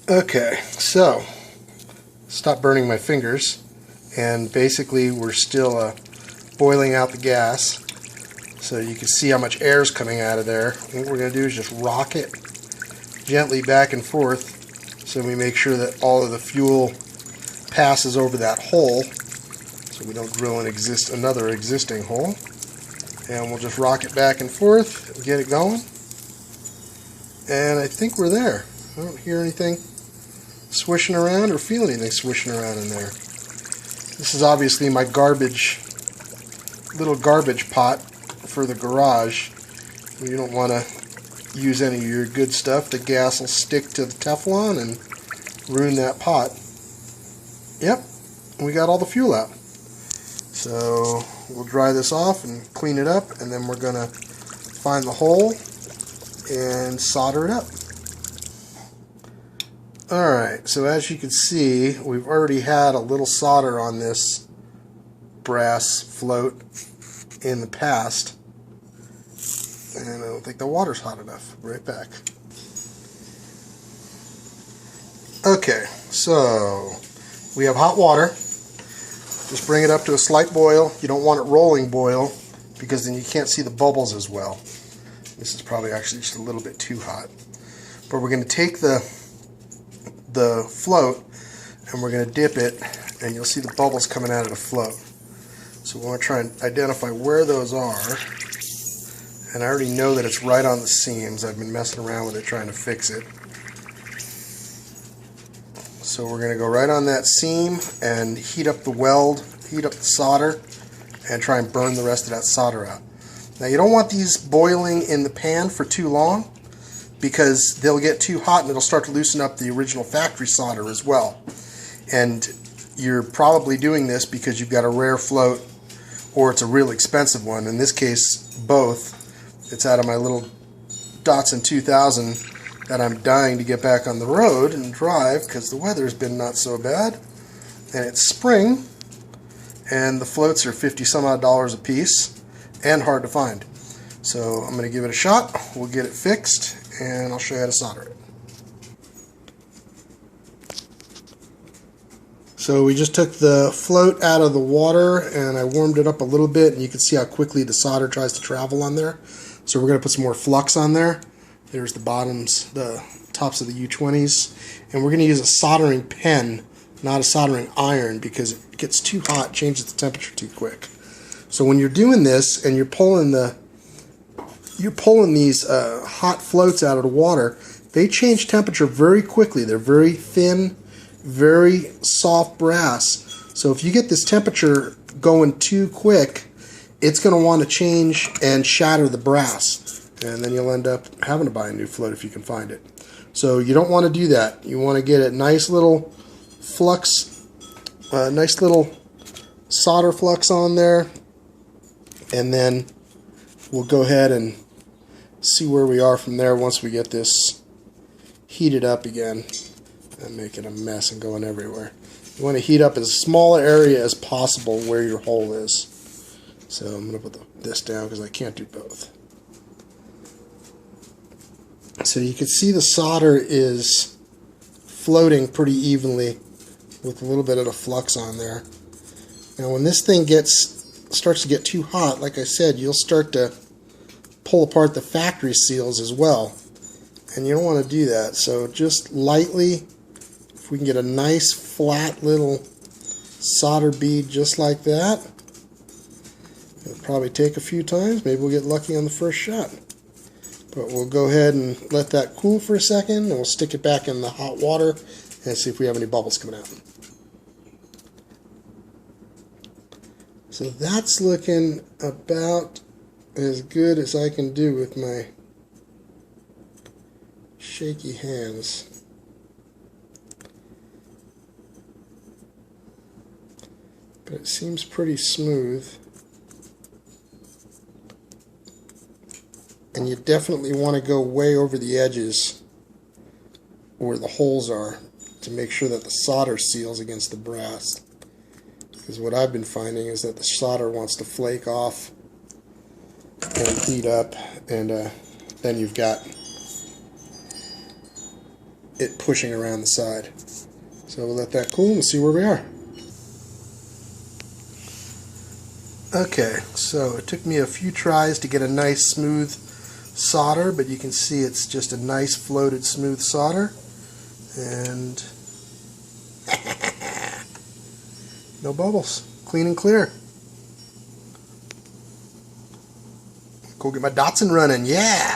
Okay, so stop burning my fingers, and basically we're still boiling out the gas, so you can see how much air is coming out of there. What we're going to do is just rock it gently back and forth so we make sure that all of the fuel passes over that hole so we don't drill another existing hole. And we'll just rock it back and forth and get it going. And I think we're there. I don't hear anything swishing around or feel anything swishing around in there. This is obviously my little garbage pot for the garage. You don't want to use any of your good stuff. The gas will stick to the Teflon and ruin that pot. Yep, we got all the fuel out. So we'll dry this off and clean it up, and then we're going to find the hole and solder it up. Alright, so as you can see, we've already had a little solder on this brass float in the past, and I don't think the water's hot enough. Right back. Okay, so we have hot water. Just bring it up to a slight boil. You don't want it rolling boil because then you can't see the bubbles as well. This is probably actually just a little bit too hot. But we're going to take the float and we're going to dip it, and you'll see the bubbles coming out of the float. So we want to try and identify where those are. And I already know that it's right on the seams. I've been messing around with it trying to fix it. So we're going to go right on that seam and heat up the weld, heat up the solder, and try and burn the rest of that solder out. Now you don't want these boiling in the pan for too long because they'll get too hot and it'll start to loosen up the original factory solder as well. And you're probably doing this because you've got a rare float or it's a real expensive one. In this case, both. It's out of my little Datsun 2000 that I'm dying to get back on the road and drive because the weather's been not so bad. And it's spring, and the floats are $50 some odd a piece and hard to find. So I'm going to give it a shot. We'll get it fixed, and I'll show you how to solder it. So we just took the float out of the water and I warmed it up a little bit, and you can see how quickly the solder tries to travel on there. So we're going to put some more flux on there. There's the bottoms, the tops of the U20s. And we're going to use a soldering pen, not a soldering iron, because it gets too hot, changes the temperature too quick. So when you're doing this and you're pulling these hot floats out of the water, they change temperature very quickly. They're very thin, very soft brass. So if you get this temperature going too quick, it's going to want to change and shatter the brass. And then you'll end up having to buy a new float if you can find it. So you don't want to do that. You want to get a nice little flux, nice little solder flux on there. And then we'll go ahead and see where we are from there once we get this heated up again. I'm making a mess and going everywhere. You want to heat up as small an area as possible where your hole is. So I'm going to put this down because I can't do both. So you can see the solder is floating pretty evenly with a little bit of the flux on there. Now when this thing starts to get too hot, like I said, you'll start to pull apart the factory seals as well. And you don't want to do that. So just lightly, if we can get a nice flat little solder bead just like that. It'll probably take a few times. Maybe we'll get lucky on the first shot. But we'll go ahead and let that cool for a second, and we'll stick it back in the hot water and see if we have any bubbles coming out. So that's looking about as good as I can do with my shaky hands. But it seems pretty smooth. And you definitely want to go way over the edges where the holes are to make sure that the solder seals against the brass. Because what I've been finding is that the solder wants to flake off and heat up, and then you've got it pushing around the side. So we'll let that cool and see where we are. Okay, so it took me a few tries to get a nice smooth solder, but you can see it's just a nice floated smooth solder, and no bubbles, clean and clear. Go get my Datsun running, yeah!